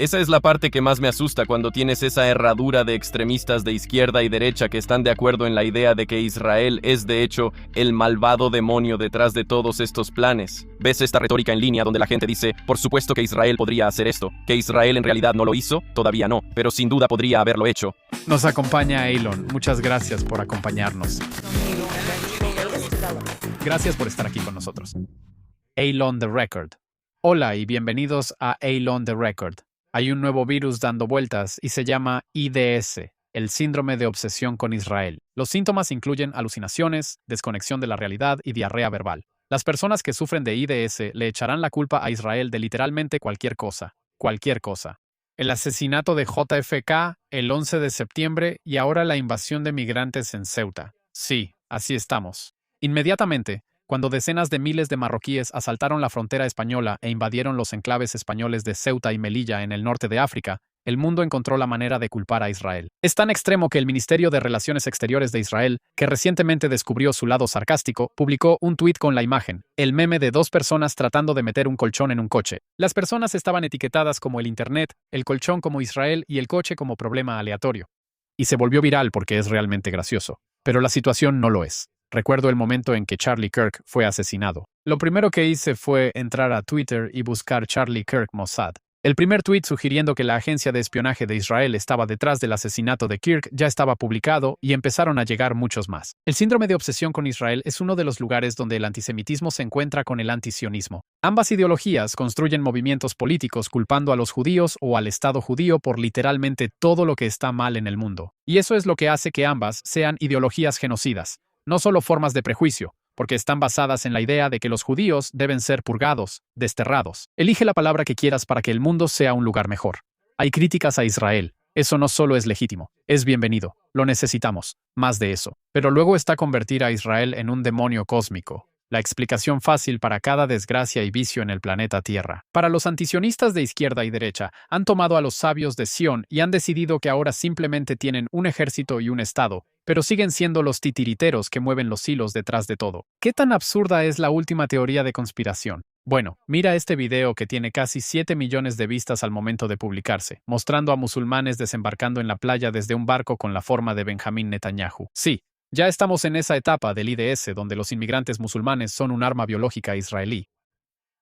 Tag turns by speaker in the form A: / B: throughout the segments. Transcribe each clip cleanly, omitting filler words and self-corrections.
A: Esa es la parte que más me asusta cuando tienes esa herradura de extremistas de izquierda y derecha que están de acuerdo en la idea de que Israel es de hecho el malvado demonio detrás de todos estos planes. ¿Ves esta retórica en línea donde la gente dice, por supuesto que Israel podría hacer esto, que Israel en realidad no lo hizo? Todavía no, pero sin duda podría haberlo hecho.
B: Nos acompaña Eilon. Muchas gracias por acompañarnos. Gracias por estar aquí con nosotros. Eilon the Record. Hola y bienvenidos a Eilon the Record. Hay un nuevo virus dando vueltas y se llama IDS, el síndrome de obsesión con Israel. Los síntomas incluyen alucinaciones, desconexión de la realidad y diarrea verbal. Las personas que sufren de IDS le echarán la culpa a Israel de literalmente cualquier cosa. Cualquier cosa. El asesinato de JFK el 11 de septiembre y ahora la invasión de migrantes en Ceuta. Sí, así estamos. Inmediatamente, cuando decenas de miles de marroquíes asaltaron la frontera española e invadieron los enclaves españoles de Ceuta y Melilla en el norte de África, el mundo encontró la manera de culpar a Israel. Es tan extremo que el Ministerio de Relaciones Exteriores de Israel, que recientemente descubrió su lado sarcástico, publicó un tuit con la imagen, el meme de dos personas tratando de meter un colchón en un coche. Las personas estaban etiquetadas como el Internet, el colchón como Israel y el coche como problema aleatorio. Y se volvió viral porque es realmente gracioso. Pero la situación no lo es. Recuerdo el momento en que Charlie Kirk fue asesinado. Lo primero que hice fue entrar a Twitter y buscar Charlie Kirk Mossad. El primer tuit sugiriendo que la agencia de espionaje de Israel estaba detrás del asesinato de Kirk ya estaba publicado y empezaron a llegar muchos más. El síndrome de obsesión con Israel es uno de los lugares donde el antisemitismo se encuentra con el antisionismo. Ambas ideologías construyen movimientos políticos culpando a los judíos o al Estado judío por literalmente todo lo que está mal en el mundo. Y eso es lo que hace que ambas sean ideologías genocidas. No solo formas de prejuicio, porque están basadas en la idea de que los judíos deben ser purgados, desterrados. Elige la palabra que quieras para que el mundo sea un lugar mejor. Hay críticas a Israel. Eso no solo es legítimo, es bienvenido. Lo necesitamos. Más de eso. Pero luego está convertir a Israel en un demonio cósmico. La explicación fácil para cada desgracia y vicio en el planeta Tierra. Para los antisionistas de izquierda y derecha, han tomado a los sabios de Sión y han decidido que ahora simplemente tienen un ejército y un Estado, pero siguen siendo los titiriteros que mueven los hilos detrás de todo. ¿Qué tan absurda es la última teoría de conspiración? Bueno, mira este video que tiene casi 7 millones de vistas al momento de publicarse, mostrando a musulmanes desembarcando en la playa desde un barco con la forma de Benjamín Netanyahu. Sí. Ya estamos en esa etapa del IDS donde los inmigrantes musulmanes son un arma biológica israelí.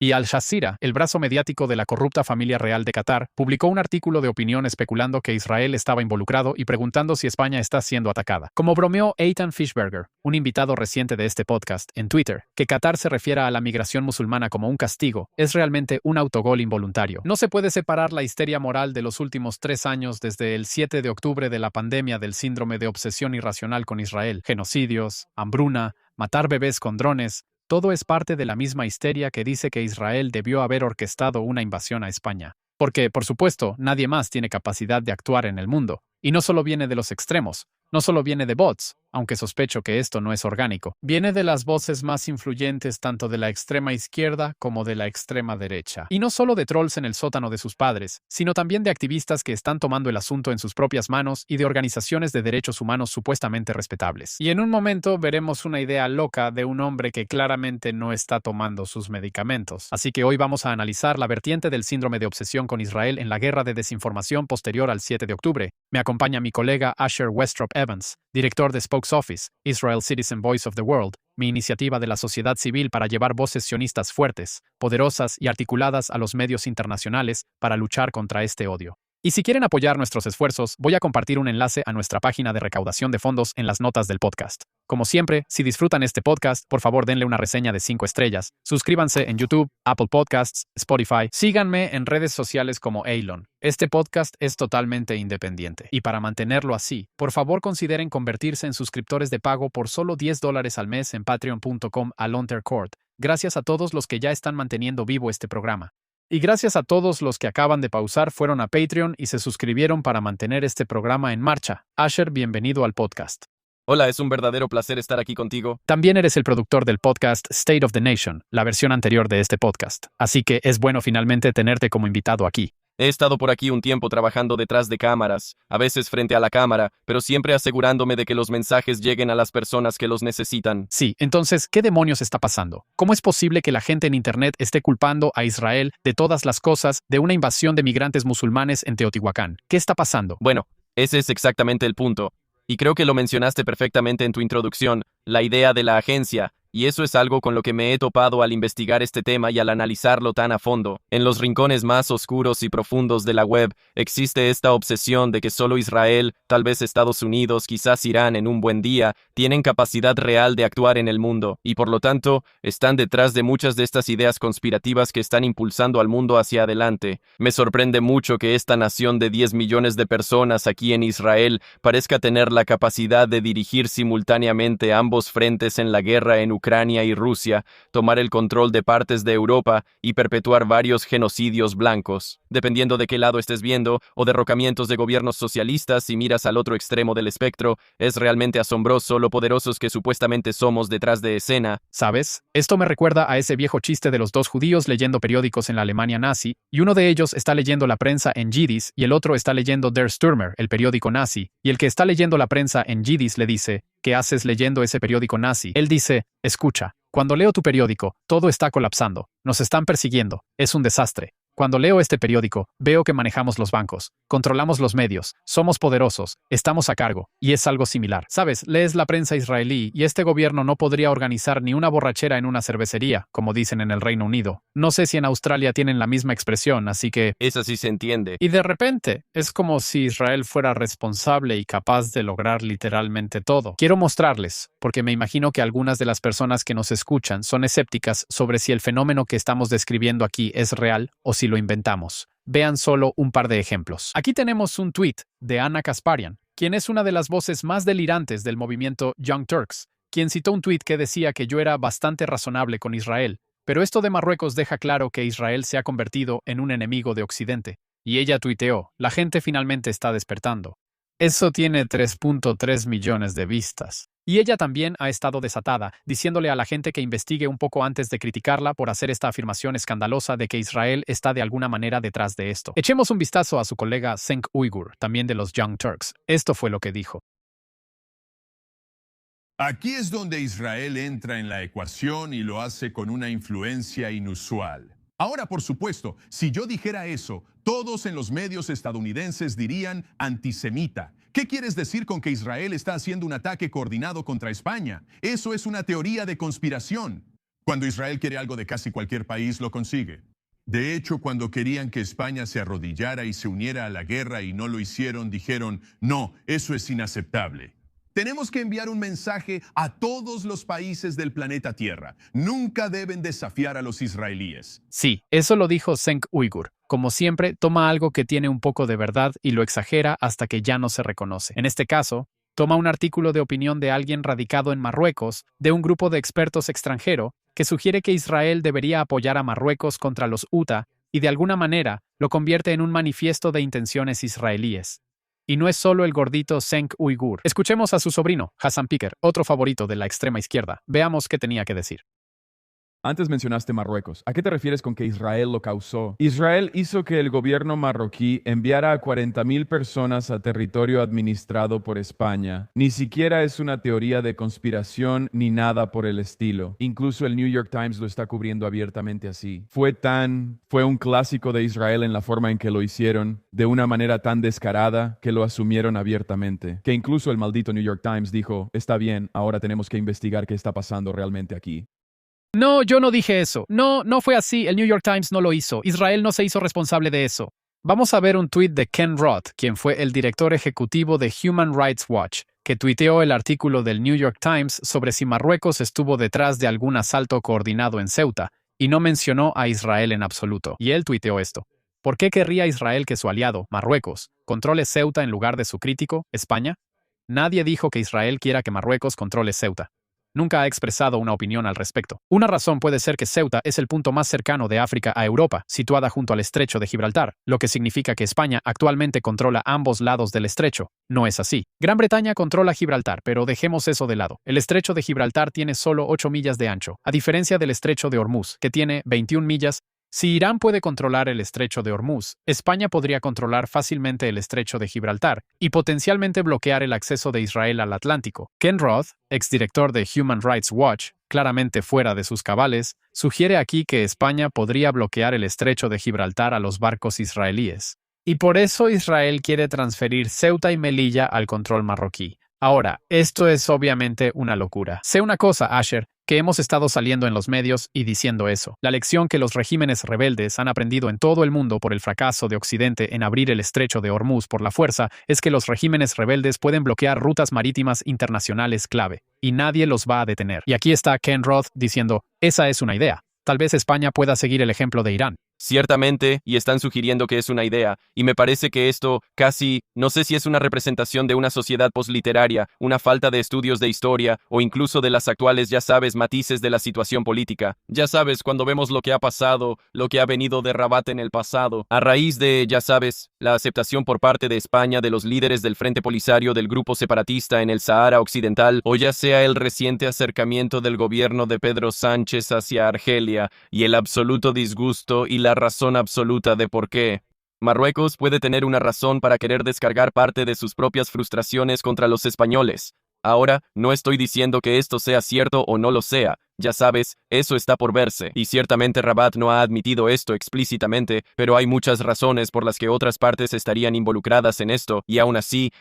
B: Y Al Jazeera, el brazo mediático de la corrupta familia real de Qatar, publicó un artículo de opinión especulando que Israel estaba involucrado y preguntando si España está siendo atacada. Como bromeó Eitan Fischberger, un invitado reciente de este podcast, en Twitter, que Qatar se refiera a la migración musulmana como un castigo, es realmente un autogol involuntario. No se puede separar la histeria moral de los últimos 3 años desde el 7 de octubre de la pandemia del síndrome de obsesión irracional con Israel, genocidios, hambruna, matar bebés con drones. Todo es parte de la misma histeria que dice que Israel debió haber orquestado una invasión a España. Porque, por supuesto, nadie más tiene capacidad de actuar en el mundo. Y no solo viene de los extremos, no solo viene de bots, aunque sospecho que esto no es orgánico. Viene de las voces más influyentes tanto de la extrema izquierda como de la extrema derecha. Y no solo de trolls en el sótano de sus padres, sino también de activistas que están tomando el asunto en sus propias manos y de organizaciones de derechos humanos supuestamente respetables. Y en un momento veremos una idea loca de un hombre que claramente no está tomando sus medicamentos. Así que hoy vamos a analizar la vertiente del síndrome de obsesión con Israel en la guerra de desinformación posterior al 7 de octubre. Me acompaña mi colega Asher Westrop Evans, director de Spokes Office, Israel Citizen Voice of the World, mi iniciativa de la sociedad civil para llevar voces sionistas fuertes, poderosas y articuladas a los medios internacionales para luchar contra este odio. Y si quieren apoyar nuestros esfuerzos, voy a compartir un enlace a nuestra página de recaudación de fondos en las notas del podcast. Como siempre, si disfrutan este podcast, por favor denle una reseña de 5 estrellas, suscríbanse en YouTube, Apple Podcasts, Spotify, síganme en redes sociales como Eilon. Este podcast es totalmente independiente. Y para mantenerlo así, por favor consideren convertirse en suscriptores de pago por solo $10 al mes en patreon.com/alontercourt. Gracias a todos los que ya están manteniendo vivo este programa. Y gracias a todos los que acaban de pausar fueron a Patreon y se suscribieron para mantener este programa en marcha. Asher, bienvenido al podcast.
A: Hola, es un verdadero placer estar aquí contigo.
B: También eres el productor del podcast State of the Nation, la versión anterior de este podcast. Así que es bueno finalmente tenerte como invitado aquí.
A: He estado por aquí un tiempo trabajando detrás de cámaras, a veces frente a la cámara, pero siempre asegurándome de que los mensajes lleguen a las personas que los necesitan.
B: Sí, entonces, ¿qué demonios está pasando? ¿Cómo es posible que la gente en Internet esté culpando a Israel de todas las cosas de una invasión de migrantes musulmanes en Teotihuacán? ¿Qué está pasando?
A: Bueno, ese es exactamente el punto. Y creo que lo mencionaste perfectamente en tu introducción, la idea de la agencia, y eso es algo con lo que me he topado al investigar este tema y al analizarlo tan a fondo. En los rincones más oscuros y profundos de la web existe esta obsesión de que solo Israel, tal vez Estados Unidos, quizás Irán en un buen día, tienen capacidad real de actuar en el mundo, y por lo tanto, están detrás de muchas de estas ideas conspirativas que están impulsando al mundo hacia adelante. Me sorprende mucho que esta nación de 10 millones de personas aquí en Israel parezca tener la capacidad de dirigir simultáneamente ambos frentes en la guerra en Ucrania y Rusia, tomar el control de partes de Europa y perpetuar varios genocidios blancos. Dependiendo de qué lado estés viendo, o derrocamientos de gobiernos socialistas si miras al otro extremo del espectro, es realmente asombroso lo poderosos que supuestamente somos detrás de escena.
B: ¿Sabes? Esto me recuerda a ese viejo chiste de los dos judíos leyendo periódicos en la Alemania nazi, y uno de ellos está leyendo la prensa en yiddish y el otro está leyendo Der Stürmer, el periódico nazi, y el que está leyendo la prensa en yiddish le dice, ¿qué haces leyendo ese periódico nazi? Él dice, escucha, cuando leo tu periódico, todo está colapsando, nos están persiguiendo, es un desastre. Cuando leo este periódico, veo que manejamos los bancos, controlamos los medios, somos poderosos, estamos a cargo, y es algo similar. Sabes, lees la prensa israelí y este gobierno no podría organizar ni una borrachera en una cervecería, como dicen en el Reino Unido. No sé si en Australia tienen la misma expresión, así que...
A: Esa sí se entiende.
B: Y de repente, es como si Israel fuera responsable y capaz de lograr literalmente todo. Quiero mostrarles, porque me imagino que algunas de las personas que nos escuchan son escépticas sobre si el fenómeno que estamos describiendo aquí es real o si lo inventamos. Vean solo un par de ejemplos. Aquí tenemos un tweet de Ana Kasparian, quien es una de las voces más delirantes del movimiento Young Turks, quien citó un tweet que decía que yo era bastante razonable con Israel, pero esto de Marruecos deja claro que Israel se ha convertido en un enemigo de Occidente. Y ella tuiteó, la gente finalmente está despertando. Eso tiene 3.3 millones de vistas. Y ella también ha estado desatada, diciéndole a la gente que investigue un poco antes de criticarla por hacer esta afirmación escandalosa de que Israel está de alguna manera detrás de esto. Echemos un vistazo a su colega Cenk Uygur, también de los Young Turks. Esto fue lo que dijo.
C: Aquí es donde Israel entra en la ecuación y lo hace con una influencia inusual. Ahora, por supuesto, si yo dijera eso, todos en los medios estadounidenses dirían antisemita. ¿Qué quieres decir con que Israel está haciendo un ataque coordinado contra España? Eso es una teoría de conspiración. Cuando Israel quiere algo de casi cualquier país, lo consigue. De hecho, cuando querían que España se arrodillara y se uniera a la guerra y no lo hicieron, dijeron, no, eso es inaceptable. Tenemos que enviar un mensaje a todos los países del planeta Tierra. Nunca deben desafiar a los israelíes.
B: Sí, eso lo dijo Cenk Uygur. Como siempre, toma algo que tiene un poco de verdad y lo exagera hasta que ya no se reconoce. En este caso, toma un artículo de opinión de alguien radicado en Marruecos, de un grupo de expertos extranjero, que sugiere que Israel debería apoyar a Marruecos contra los UTA y de alguna manera lo convierte en un manifiesto de intenciones israelíes. Y no es solo el gordito Cenk Uygur. Escuchemos a su sobrino, Hassan Piker, otro favorito de la extrema izquierda. Veamos qué tenía que decir.
D: Antes mencionaste Marruecos. ¿A qué te refieres con que Israel lo causó? Israel hizo que el gobierno marroquí enviara a 40,000 personas a territorio administrado por España. Ni siquiera es una teoría de conspiración ni nada por el estilo. Incluso el New York Times lo está cubriendo abiertamente así. Fue un clásico de Israel en la forma en que lo hicieron, de una manera tan descarada que lo asumieron abiertamente. Que incluso el maldito New York Times dijo, está bien, ahora tenemos que investigar qué está pasando realmente aquí.
B: No, yo no dije eso. No fue así. El New York Times no lo hizo. Israel no se hizo responsable de eso. Vamos a ver un tuit de Ken Roth, quien fue el director ejecutivo de Human Rights Watch, que tuiteó el artículo del New York Times sobre si Marruecos estuvo detrás de algún asalto coordinado en Ceuta, y no mencionó a Israel en absoluto. Y él tuiteó esto. ¿Por qué querría Israel que su aliado, Marruecos, controle Ceuta en lugar de su crítico, España? Nadie dijo que Israel quiera que Marruecos controle Ceuta. Nunca ha expresado una opinión al respecto. Una razón puede ser que Ceuta es el punto más cercano de África a Europa, situada junto al estrecho de Gibraltar, lo que significa que España actualmente controla ambos lados del estrecho. No es así. Gran Bretaña controla Gibraltar, pero dejemos eso de lado. El estrecho de Gibraltar tiene solo 8 millas de ancho, a diferencia del estrecho de Hormuz, que tiene 21 millas, Si Irán puede controlar el estrecho de Hormuz, España podría controlar fácilmente el estrecho de Gibraltar y potencialmente bloquear el acceso de Israel al Atlántico. Ken Roth, exdirector de Human Rights Watch, claramente fuera de sus cabales, sugiere aquí que España podría bloquear el estrecho de Gibraltar a los barcos israelíes. Y por eso Israel quiere transferir Ceuta y Melilla al control marroquí. Ahora, esto es obviamente una locura. Sé una cosa, Asher, que hemos estado saliendo en los medios y diciendo eso. La lección que los regímenes rebeldes han aprendido en todo el mundo por el fracaso de Occidente en abrir el estrecho de Hormuz por la fuerza es que los regímenes rebeldes pueden bloquear rutas marítimas internacionales clave, y nadie los va a detener. Y aquí está Ken Roth diciendo, esa es una idea. Tal vez España pueda seguir el ejemplo de Irán.
A: Ciertamente, y están sugiriendo que es una idea, y me parece que esto casi, no sé si es una representación de una sociedad posliteraria, una falta de estudios de historia, o incluso de las actuales, ya sabes, matices de la situación política. Ya sabes, cuando vemos lo que ha pasado, lo que ha venido de Rabat en el pasado, a raíz de, ya sabes, la aceptación por parte de España de los líderes del Frente Polisario del grupo separatista en el Sahara Occidental, o ya sea el reciente acercamiento del gobierno de Pedro Sánchez hacia Argelia, y el absoluto disgusto y la razón absoluta de por qué. Marruecos puede tener una razón para querer descargar parte de sus propias frustraciones contra los españoles. Ahora, no estoy diciendo que esto sea cierto o no lo sea. Ya sabes, eso está por verse, y ciertamente Rabat no ha admitido esto explícitamente, pero hay muchas razones por las que otras partes estarían involucradas en esto, y aún así,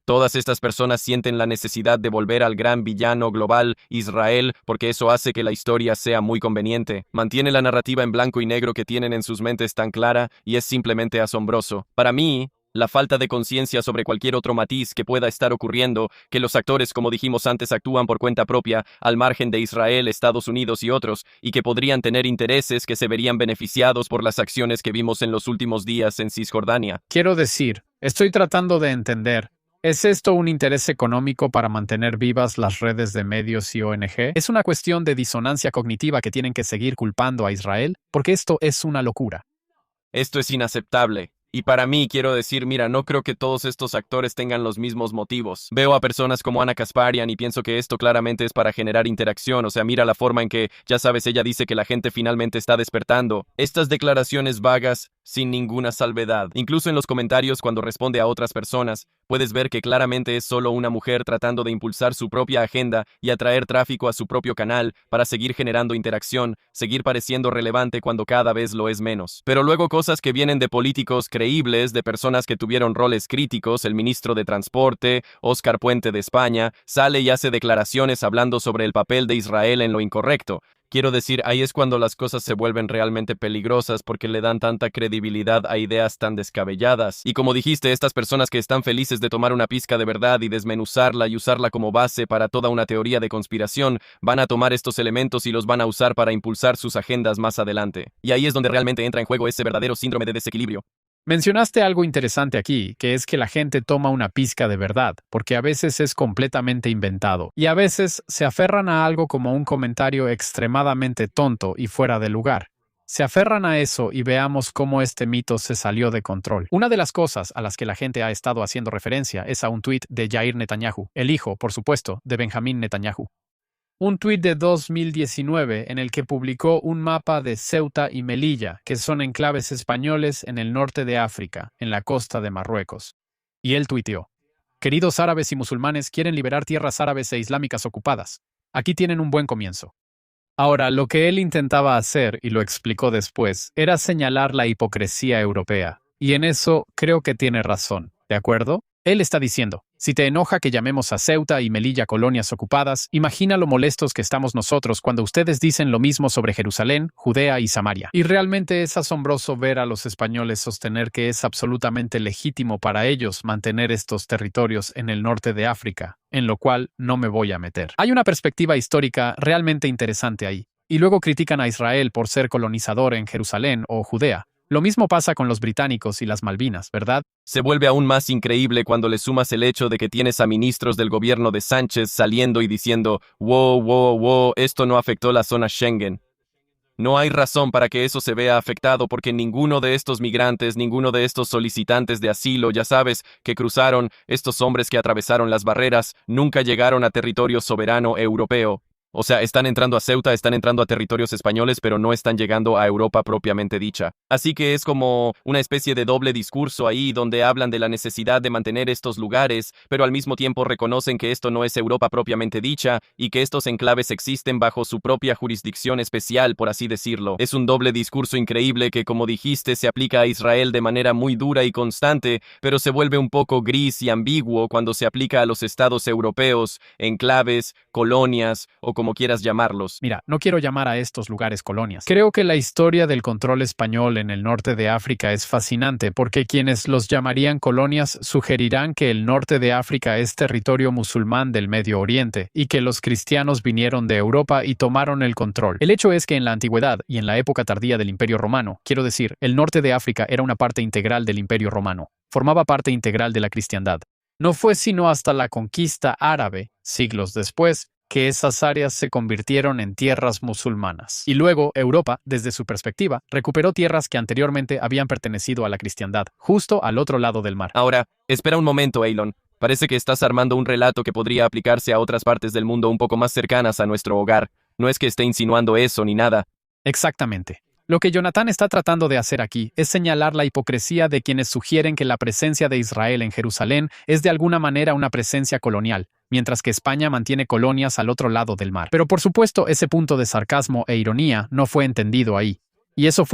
A: todas estas personas sienten la necesidad de volver al gran villano global, Israel, porque eso hace que la historia sea muy conveniente. Mantiene la narrativa en blanco y negro que tienen en sus mentes tan clara, y es simplemente asombroso. Para mí, la falta de conciencia sobre cualquier otro matiz que pueda estar ocurriendo, que los actores, como dijimos antes, actúan por cuenta propia, al margen de Israel, Estados Unidos y otros, y que podrían tener intereses que se verían beneficiados por las acciones que vimos en los últimos días en Cisjordania.
B: Quiero decir, estoy tratando de entender. ¿Es esto un interés económico para mantener vivas las redes de medios y ONG? ¿Es una cuestión de disonancia cognitiva que tienen que seguir culpando a Israel? Porque esto es una locura.
A: Esto es inaceptable. Y para mí, quiero decir, mira, no creo que todos estos actores tengan los mismos motivos. Veo a personas como Ana Kasparian y pienso que esto claramente es para generar interacción. O sea, mira la forma en que, ya sabes, ella dice que la gente finalmente está despertando. Estas declaraciones vagas, sin ninguna salvedad. Incluso en los comentarios cuando responde a otras personas, puedes ver que claramente es solo una mujer tratando de impulsar su propia agenda y atraer tráfico a su propio canal para seguir generando interacción, seguir pareciendo relevante cuando cada vez lo es menos. Pero luego cosas que vienen de políticos creíbles, de personas que tuvieron roles críticos, el ministro de Transporte, Óscar Puente de España, sale y hace declaraciones hablando sobre el papel de Israel en lo incorrecto. Quiero decir, ahí es cuando las cosas se vuelven realmente peligrosas porque le dan tanta credibilidad a ideas tan descabelladas. Y como dijiste, estas personas que están felices de tomar una pizca de verdad y desmenuzarla y usarla como base para toda una teoría de conspiración, van a tomar estos elementos y los van a usar para impulsar sus agendas más adelante. Y ahí es donde realmente entra en juego ese verdadero síndrome de desequilibrio.
B: Mencionaste algo interesante aquí, que es que la gente toma una pizca de verdad, porque a veces es completamente inventado, y a veces se aferran a algo como un comentario extremadamente tonto y fuera de lugar. Se aferran a eso y veamos cómo este mito se salió de control. Una de las cosas a las que la gente ha estado haciendo referencia es a un tuit de Yair Netanyahu, el hijo, por supuesto, de Benjamín Netanyahu. Un tuit de 2019 en el que publicó un mapa de Ceuta y Melilla, que son enclaves españoles en el norte de África, en la costa de Marruecos. Y él tuiteó: queridos árabes y musulmanes, quieren liberar tierras árabes e islámicas ocupadas. Aquí tienen un buen comienzo. Ahora, lo que él intentaba hacer, y lo explicó después, era señalar la hipocresía europea. Y en eso creo que tiene razón, ¿de acuerdo? Él está diciendo, si te enoja que llamemos a Ceuta y Melilla colonias ocupadas, imagina lo molestos que estamos nosotros cuando ustedes dicen lo mismo sobre Jerusalén, Judea y Samaria. Y realmente es asombroso ver a los españoles sostener que es absolutamente legítimo para ellos mantener estos territorios en el norte de África, en lo cual no me voy a meter. Hay una perspectiva histórica realmente interesante ahí. Y luego critican a Israel por ser colonizador en Jerusalén o Judea. Lo mismo pasa con los británicos y las Malvinas, ¿verdad?
A: Se vuelve aún más increíble cuando le sumas el hecho de que tienes a ministros del gobierno de Sánchez saliendo y diciendo, wow, esto no afectó la zona Schengen. No hay razón para que eso se vea afectado porque ninguno de estos migrantes, ninguno de estos solicitantes de asilo, ya sabes, que cruzaron, estos hombres que atravesaron las barreras, nunca llegaron a territorio soberano europeo. O sea, están entrando a Ceuta, están entrando a territorios españoles, pero no están llegando a Europa propiamente dicha. Así que es como una especie de doble discurso ahí donde hablan de la necesidad de mantener estos lugares, pero al mismo tiempo reconocen que esto no es Europa propiamente dicha y que estos enclaves existen bajo su propia jurisdicción especial, por así decirlo. Es un doble discurso increíble que, como dijiste, se aplica a Israel de manera muy dura y constante, pero se vuelve un poco gris y ambiguo cuando se aplica a los estados europeos, enclaves, colonias o como quieras llamarlos.
B: Mira, no quiero llamar a estos lugares colonias. Creo que la historia del control español en el norte de África es fascinante porque quienes los llamarían colonias sugerirán que el norte de África es territorio musulmán del Medio Oriente y que los cristianos vinieron de Europa y tomaron el control. El hecho es que en la antigüedad y en la época tardía del Imperio Romano, quiero decir, el norte de África era una parte integral del Imperio Romano, formaba parte integral de la cristiandad. No fue sino hasta la conquista árabe, siglos después, que esas áreas se convirtieron en tierras musulmanas. Y luego, Europa, desde su perspectiva, recuperó tierras que anteriormente habían pertenecido a la cristiandad, justo al otro lado del mar.
A: Ahora, espera un momento, Eilon. Parece que estás armando un relato que podría aplicarse a otras partes del mundo un poco más cercanas a nuestro hogar. No es que esté insinuando eso ni nada.
B: Exactamente. Lo que Jonathan está tratando de hacer aquí es señalar la hipocresía de quienes sugieren que la presencia de Israel en Jerusalén es de alguna manera una presencia colonial, mientras que España mantiene colonias al otro lado del mar. Pero por supuesto, ese punto de sarcasmo e ironía no fue entendido ahí. Y eso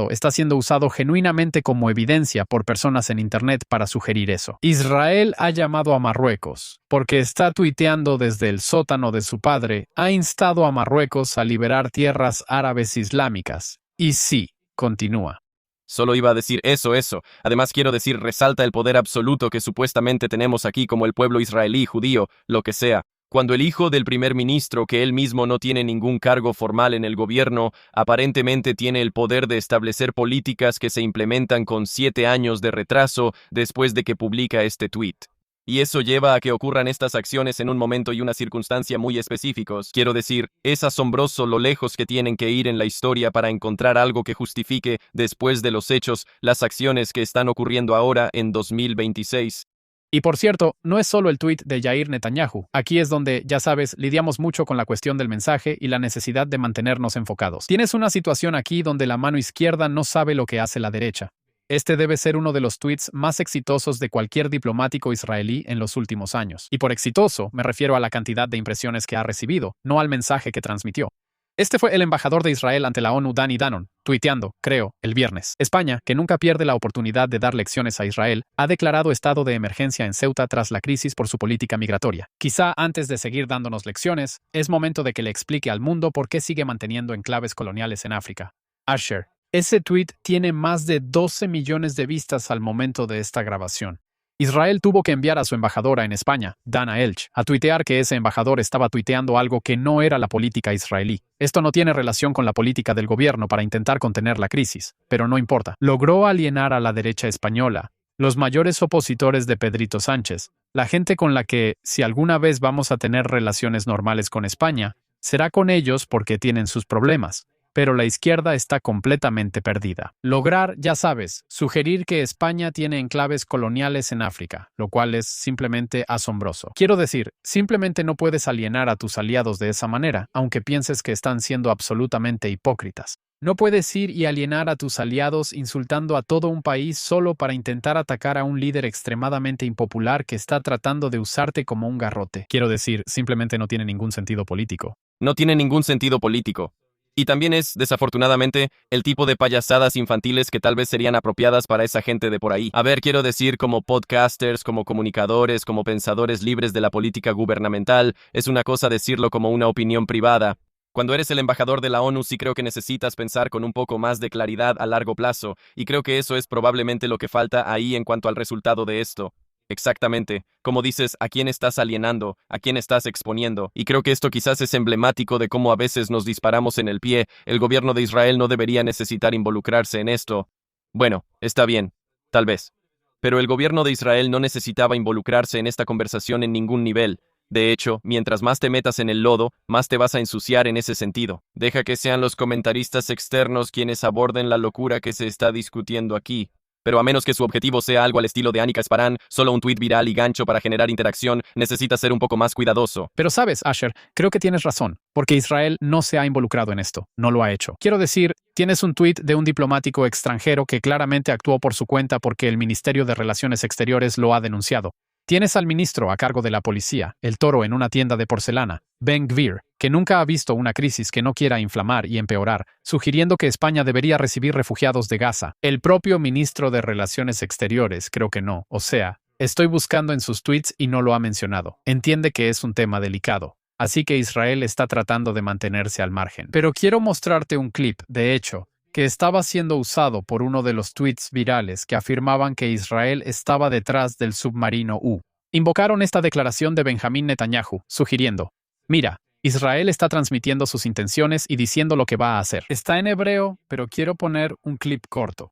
B: está siendo usado genuinamente como evidencia por personas en Internet para sugerir eso. Israel ha llamado a Marruecos, porque está tuiteando desde el sótano de su padre, ha instado a Marruecos a liberar tierras árabes islámicas. Y sí, continúa.
A: Solo iba a decir eso. Además quiero decir, resalta el poder absoluto que supuestamente tenemos aquí como el pueblo israelí, judío, lo que sea. Cuando el hijo del primer ministro, que él mismo no tiene ningún cargo formal en el gobierno, aparentemente tiene el poder de establecer políticas que se implementan con 7 años de retraso después de que publica este tuit. Y eso lleva a que ocurran estas acciones en un momento y una circunstancia muy específicos. Quiero decir, es asombroso lo lejos que tienen que ir en la historia para encontrar algo que justifique, después de los hechos, las acciones que están ocurriendo ahora en 2026.
B: Y por cierto, no es solo el tuit de Yair Netanyahu. Aquí es donde, ya sabes, lidiamos mucho con la cuestión del mensaje y la necesidad de mantenernos enfocados. Tienes una situación aquí donde la mano izquierda no sabe lo que hace la derecha. Este debe ser uno de los tweets más exitosos de cualquier diplomático israelí en los últimos años. Y por exitoso, me refiero a la cantidad de impresiones que ha recibido, no al mensaje que transmitió. Este fue el embajador de Israel ante la ONU, Danny Danon, tuiteando, creo, el viernes. España, que nunca pierde la oportunidad de dar lecciones a Israel, ha declarado estado de emergencia en Ceuta tras la crisis por su política migratoria. Quizá antes de seguir dándonos lecciones, es momento de que le explique al mundo por qué sigue manteniendo enclaves coloniales en África. Asher. Ese tuit tiene más de 12 millones de vistas al momento de esta grabación. Israel tuvo que enviar a su embajadora en España, Dana Elch, a tuitear que ese embajador estaba tuiteando algo que no era la política israelí. Esto no tiene relación con la política del gobierno para intentar contener la crisis, pero no importa. Logró alienar a la derecha española, los mayores opositores de Pedrito Sánchez, la gente con la que, si alguna vez vamos a tener relaciones normales con España, será con ellos porque tienen sus problemas. Pero la izquierda está completamente perdida. Lograr, ya sabes, sugerir que España tiene enclaves coloniales en África, lo cual es simplemente asombroso. Quiero decir, simplemente no puedes alienar a tus aliados de esa manera, aunque pienses que están siendo absolutamente hipócritas. No puedes ir y alienar a tus aliados insultando a todo un país solo para intentar atacar a un líder extremadamente impopular que está tratando de usarte como un garrote. Quiero decir, simplemente no tiene ningún sentido político.
A: No tiene ningún sentido político. Y también es, desafortunadamente, el tipo de payasadas infantiles que tal vez serían apropiadas para esa gente de por ahí. A ver, quiero decir, como podcasters, como comunicadores, como pensadores libres de la política gubernamental, es una cosa decirlo como una opinión privada. Cuando eres el embajador de la ONU, sí creo que necesitas pensar con un poco más de claridad a largo plazo, y creo que eso es probablemente lo que falta ahí en cuanto al resultado de esto. Exactamente. Como dices, ¿a quién estás alienando? ¿A quién estás exponiendo? Y creo que esto quizás es emblemático de cómo a veces nos disparamos en el pie. El gobierno de Israel no debería necesitar involucrarse en esto. Bueno, está bien, tal vez. Pero el gobierno de Israel no necesitaba involucrarse en esta conversación en ningún nivel. De hecho, mientras más te metas en el lodo, más te vas a ensuciar en ese sentido. Deja que sean los comentaristas externos quienes aborden la locura que se está discutiendo aquí. Pero a menos que su objetivo sea algo al estilo de Annika Sparan, solo un tuit viral y gancho para generar interacción, necesita ser un poco más cuidadoso.
B: Pero sabes, Asher, creo que tienes razón, porque Israel no se ha involucrado en esto, no lo ha hecho. Quiero decir, tienes un tuit de un diplomático extranjero que claramente actuó por su cuenta porque el Ministerio de Relaciones Exteriores lo ha denunciado. Tienes al ministro a cargo de la policía, el toro en una tienda de porcelana, Ben Gvir, que nunca ha visto una crisis que no quiera inflamar y empeorar, sugiriendo que España debería recibir refugiados de Gaza. El propio ministro de Relaciones Exteriores creo que no, o sea, estoy buscando en sus tweets y no lo ha mencionado. Entiende que es un tema delicado, así que Israel está tratando de mantenerse al margen. Pero quiero mostrarte un clip, de hecho, que estaba siendo usado por uno de los tweets virales que afirmaban que Israel estaba detrás del submarino U. Invocaron esta declaración de Benjamín Netanyahu, sugiriendo: mira, Israel está transmitiendo sus intenciones y diciendo lo que va a hacer. Está en hebreo, pero quiero poner un clip corto.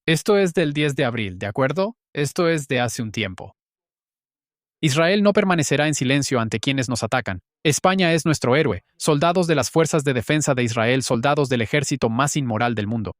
B: Esto es del 10 de abril, ¿de acuerdo? Esto es de hace un tiempo. Israel no permanecerá en silencio ante quienes nos atacan. España es nuestro héroe, soldados de las Fuerzas de Defensa de Israel, soldados del ejército más inmoral del mundo.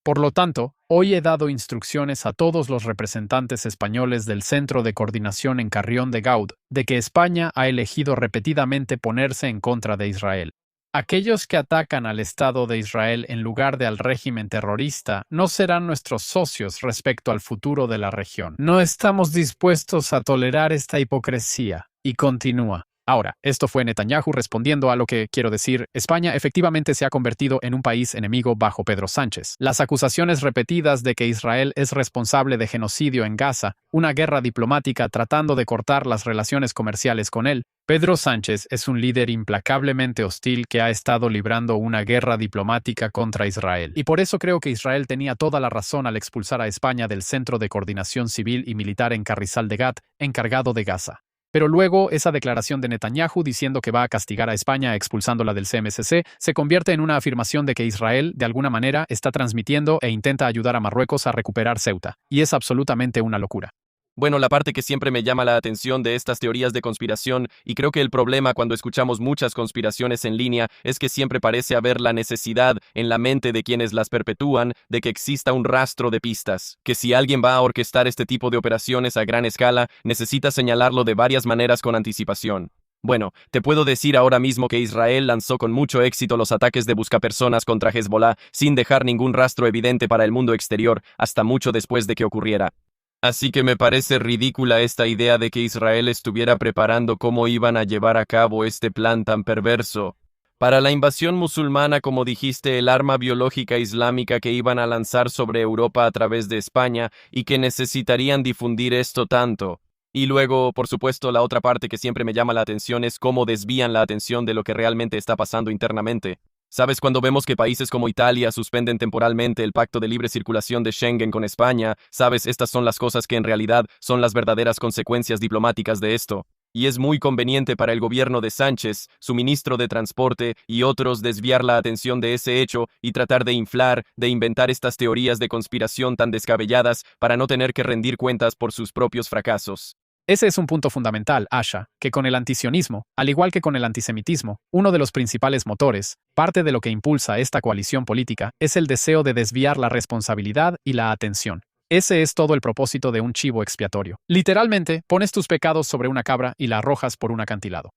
B: Por lo tanto, hoy he dado instrucciones a todos los representantes españoles del Centro de Coordinación en Carrión de Gaud de que España ha elegido repetidamente ponerse en contra de Israel. Aquellos que atacan al Estado de Israel en lugar de al régimen terrorista no serán nuestros socios respecto al futuro de la región. No estamos dispuestos a tolerar esta hipocresía. Y continúa. Ahora, esto fue Netanyahu respondiendo a lo que, quiero decir, España efectivamente se ha convertido en un país enemigo bajo Pedro Sánchez. Las acusaciones repetidas de que Israel es responsable de genocidio en Gaza, una guerra diplomática tratando de cortar las relaciones comerciales con él. Pedro Sánchez es un líder implacablemente hostil que ha estado librando una guerra diplomática contra Israel. Y por eso creo que Israel tenía toda la razón al expulsar a España del Centro de Coordinación Civil y Militar en Carrizal de Gat, encargado de Gaza. Pero luego, esa declaración de Netanyahu diciendo que va a castigar a España expulsándola del CMCC se convierte en una afirmación de que Israel, de alguna manera, está transmitiendo e intenta ayudar a Marruecos a recuperar Ceuta. Y es absolutamente una locura.
A: Bueno, la parte que siempre me llama la atención de estas teorías de conspiración, y creo que el problema cuando escuchamos muchas conspiraciones en línea, es que siempre parece haber la necesidad en la mente de quienes las perpetúan de que exista un rastro de pistas, que si alguien va a orquestar este tipo de operaciones a gran escala, necesita señalarlo de varias maneras con anticipación. Bueno, te puedo decir ahora mismo que Israel lanzó con mucho éxito los ataques de buscapersonas contra Hezbollah sin dejar ningún rastro evidente para el mundo exterior hasta mucho después de que ocurriera. Así que me parece ridícula esta idea de que Israel estuviera preparando cómo iban a llevar a cabo este plan tan perverso. Para la invasión musulmana, como dijiste, el arma biológica islámica que iban a lanzar sobre Europa a través de España y que necesitarían difundir esto tanto. Y luego, por supuesto, la otra parte que siempre me llama la atención es cómo desvían la atención de lo que realmente está pasando internamente. ¿Sabes? Cuando vemos que países como Italia suspenden temporalmente el pacto de libre circulación de Schengen con España, ¿sabes? Estas son las cosas que en realidad son las verdaderas consecuencias diplomáticas de esto. Y es muy conveniente para el gobierno de Sánchez, su ministro de Transporte y otros desviar la atención de ese hecho y tratar de inflar, de inventar estas teorías de conspiración tan descabelladas para no tener que rendir cuentas por sus propios fracasos.
B: Ese es un punto fundamental, Asha, que con el antisionismo, al igual que con el antisemitismo, uno de los principales motores, parte de lo que impulsa esta coalición política, es el deseo de desviar la responsabilidad y la atención. Ese es todo el propósito de un chivo expiatorio. Literalmente, pones tus pecados sobre una cabra y la arrojas por un acantilado.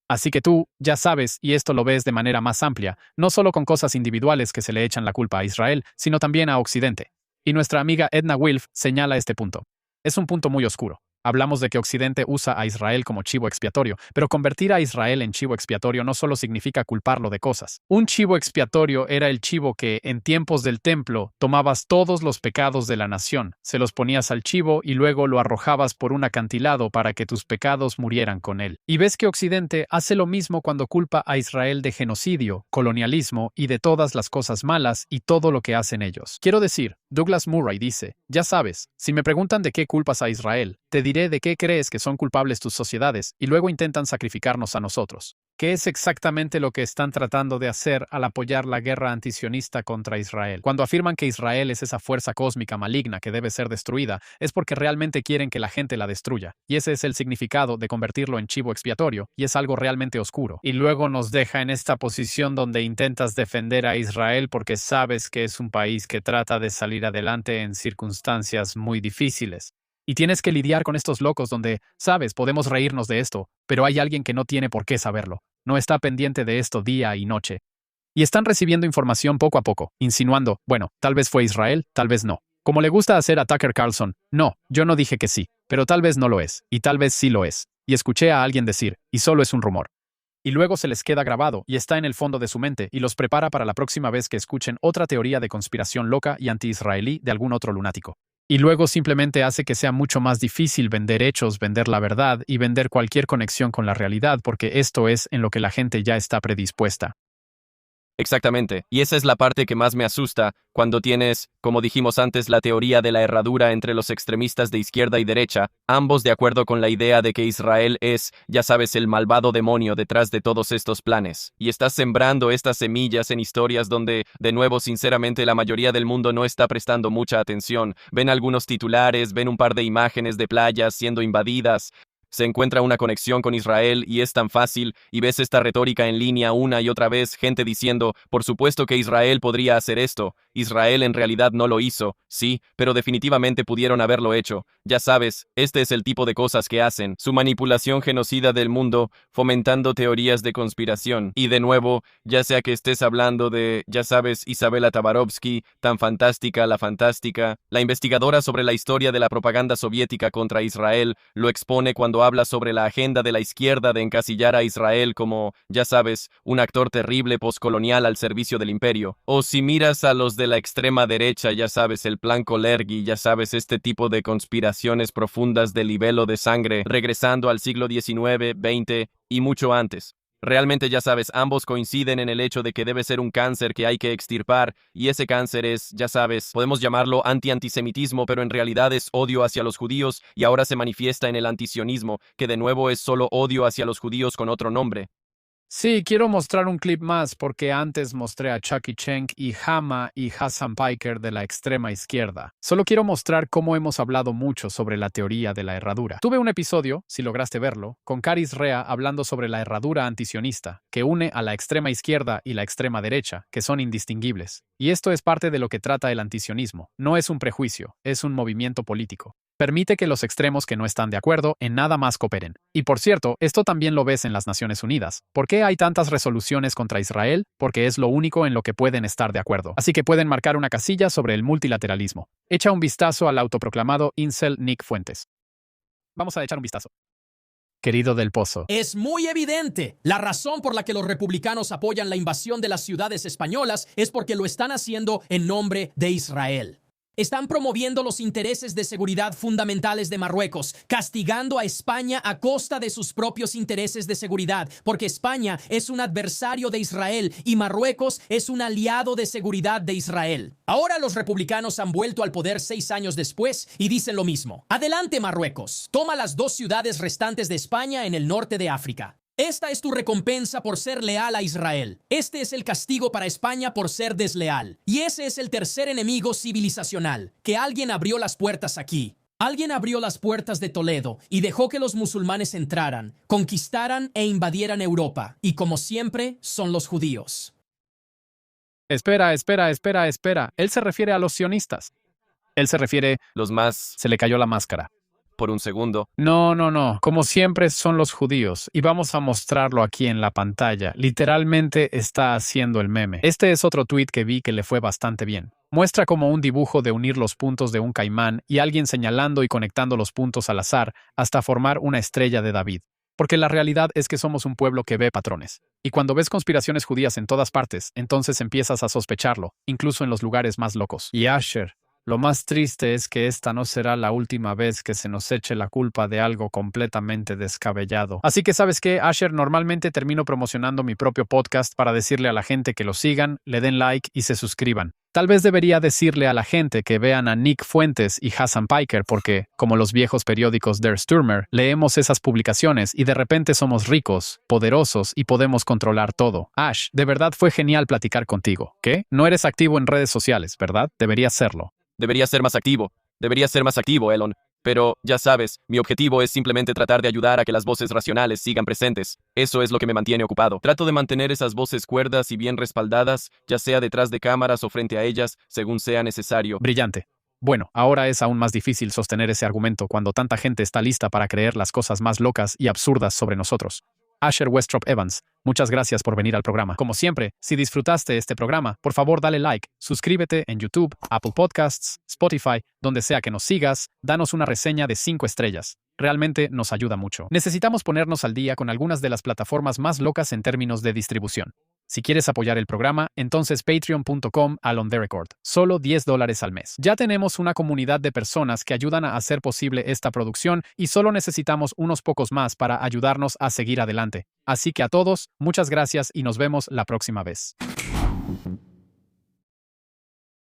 B: Así que tú, ya sabes, y esto lo ves de manera más amplia, no solo con cosas individuales que se le echan la culpa a Israel, sino también a Occidente. Y nuestra amiga Edna Wilf señala este punto. Es un punto muy oscuro. Hablamos de que Occidente usa a Israel como chivo expiatorio, pero convertir a Israel en chivo expiatorio no solo significa culparlo de cosas. Un chivo expiatorio era el chivo que, en tiempos del templo, tomabas todos los pecados de la nación, se los ponías al chivo y luego lo arrojabas por un acantilado para que tus pecados murieran con él. Y ves que Occidente hace lo mismo cuando culpa a Israel de genocidio, colonialismo y de todas las cosas malas y todo lo que hacen ellos. Quiero decir, Douglas Murray dice, ya sabes, si me preguntan de qué culpas a Israel, te diré diré de qué crees que son culpables tus sociedades y luego intentan sacrificarnos a nosotros. ¿Qué es exactamente lo que están tratando de hacer al apoyar la guerra antisionista contra Israel? Cuando afirman que Israel es esa fuerza cósmica maligna que debe ser destruida, es porque realmente quieren que la gente la destruya. Y ese es el significado de convertirlo en chivo expiatorio, y es algo realmente oscuro. Y luego nos deja en esta posición donde intentas defender a Israel porque sabes que es un país que trata de salir adelante en circunstancias muy difíciles. Y tienes que lidiar con estos locos donde, sabes, podemos reírnos de esto, pero hay alguien que no tiene por qué saberlo. No está pendiente de esto día y noche. Y están recibiendo información poco a poco, insinuando, bueno, tal vez fue Israel, tal vez no. Como le gusta hacer a Tucker Carlson, no, yo no dije que sí, pero tal vez no lo es, y tal vez sí lo es. Y escuché a alguien decir, y solo es un rumor. Y luego se les queda grabado y está en el fondo de su mente y los prepara para la próxima vez que escuchen otra teoría de conspiración loca y anti-israelí de algún otro lunático. Y luego simplemente hace que sea mucho más difícil vender hechos, vender la verdad y vender cualquier conexión con la realidad porque esto es en lo que la gente ya está predispuesta.
A: Exactamente, y esa es la parte que más me asusta cuando tienes, como dijimos antes, la teoría de la herradura entre los extremistas de izquierda y derecha, ambos de acuerdo con la idea de que Israel es, ya sabes, el malvado demonio detrás de todos estos planes. Y estás sembrando estas semillas en historias donde, de nuevo, sinceramente, la mayoría del mundo no está prestando mucha atención. Ven algunos titulares, ven un par de imágenes de playas siendo invadidas. Se encuentra una conexión con Israel y es tan fácil, y ves esta retórica en línea una y otra vez, gente diciendo, por supuesto que Israel podría hacer esto, Israel en realidad no lo hizo, sí, pero definitivamente pudieron haberlo hecho. Ya sabes, este es el tipo de cosas que hacen, su manipulación genocida del mundo, fomentando teorías de conspiración. Y de nuevo, ya sea que estés hablando de, ya sabes, Isabella Tabarovsky, tan fantástica, la investigadora sobre la historia de la propaganda soviética contra Israel, lo expone cuando habla sobre la agenda de la izquierda de encasillar a Israel como, ya sabes, un actor terrible postcolonial al servicio del imperio. O si miras a los de la extrema derecha, ya sabes, el plan Kalergi, ya sabes, este tipo de conspiraciones profundas de libelo de sangre, regresando al siglo XIX, XX y mucho antes. Realmente, ya sabes, ambos coinciden en el hecho de que debe ser un cáncer que hay que extirpar, y ese cáncer es, ya sabes, podemos llamarlo antisemitismo, pero en realidad es odio hacia los judíos, y ahora se manifiesta en el antisionismo, que de nuevo es solo odio hacia los judíos con otro nombre.
B: Sí, quiero mostrar un clip más porque antes mostré a Chucky Cheng y Hama y Hassan Piker de la extrema izquierda. Solo quiero mostrar cómo hemos hablado mucho sobre la teoría de la herradura. Tuve un episodio, si lograste verlo, con Caris Rea hablando sobre la herradura antisionista, que une a la extrema izquierda y la extrema derecha, que son indistinguibles. Y esto es parte de lo que trata el antisionismo. No es un prejuicio, es un movimiento político. Permite que los extremos que no están de acuerdo en nada más cooperen. Y por cierto, esto también lo ves en las Naciones Unidas. ¿Por qué hay tantas resoluciones contra Israel? Porque es lo único en lo que pueden estar de acuerdo. Así que pueden marcar una casilla sobre el multilateralismo. Echa un vistazo al autoproclamado incel Nick Fuentes. Vamos a echar un vistazo. Querido del Pozo.
E: Es muy evidente. La razón por la que los republicanos apoyan la invasión de las ciudades españolas es porque lo están haciendo en nombre de Israel. Están promoviendo los intereses de seguridad fundamentales de Marruecos, castigando a España a costa de sus propios intereses de seguridad, porque España es un adversario de Israel y Marruecos es un aliado de seguridad de Israel. Ahora los republicanos han vuelto al poder 6 años después y dicen lo mismo. Adelante, Marruecos, toma las 2 ciudades restantes de España en el norte de África. Esta es tu recompensa por ser leal a Israel. Este es el castigo para España por ser desleal. Y ese es el tercer enemigo civilizacional, que alguien abrió las puertas aquí. Alguien abrió las puertas de Toledo y dejó que los musulmanes entraran, conquistaran e invadieran Europa. Y como siempre, son los judíos.
B: Espera. Él se refiere a los sionistas. Él se refiere...
A: Los más,
B: Se le cayó la máscara.
A: por un segundo.
B: No. Como siempre son los judíos. Y vamos a mostrarlo aquí en la pantalla. Literalmente está haciendo el meme. Este es otro tweet que vi que le fue bastante bien. Muestra como un dibujo de unir los puntos de un caimán y alguien señalando y conectando los puntos al azar hasta formar una estrella de David. Porque la realidad es que somos un pueblo que ve patrones. Y cuando ves conspiraciones judías en todas partes, entonces empiezas a sospecharlo, incluso en los lugares más locos. Y Asher, lo más triste es que esta no será la última vez que se nos eche la culpa de algo completamente descabellado. Así que, ¿sabes qué, Asher? Normalmente termino promocionando mi propio podcast para decirle a la gente que lo sigan, le den like y se suscriban. Tal vez debería decirle a la gente que vean a Nick Fuentes y Hassan Piker porque, como los viejos periódicos Der Stürmer, leemos esas publicaciones y de repente somos ricos, poderosos y podemos controlar todo. Ash, de verdad fue genial platicar contigo. ¿Qué? No eres activo en redes sociales, ¿verdad? Deberías serlo.
A: Debería ser más activo. Debería ser más activo, Elon. Pero, ya sabes, mi objetivo es simplemente tratar de ayudar a que las voces racionales sigan presentes. Eso es lo que me mantiene ocupado. Trato de mantener esas voces cuerdas y bien respaldadas, ya sea detrás de cámaras o frente a ellas, según sea necesario.
B: Brillante. Bueno, ahora es aún más difícil sostener ese argumento cuando tanta gente está lista para creer las cosas más locas y absurdas sobre nosotros. Asher Westrop Evans, muchas gracias por venir al programa. Como siempre, si disfrutaste este programa, por favor dale like, suscríbete en YouTube, Apple Podcasts, Spotify, donde sea que nos sigas, danos una reseña de 5 estrellas. Realmente nos ayuda mucho. Necesitamos ponernos al día con algunas de las plataformas más locas en términos de distribución. Si quieres apoyar el programa, entonces patreon.com/AlonTheRecord. Solo $10 al mes. Ya tenemos una comunidad de personas que ayudan a hacer posible esta producción y solo necesitamos unos pocos más para ayudarnos a seguir adelante. Así que a todos, muchas gracias y nos vemos la próxima vez.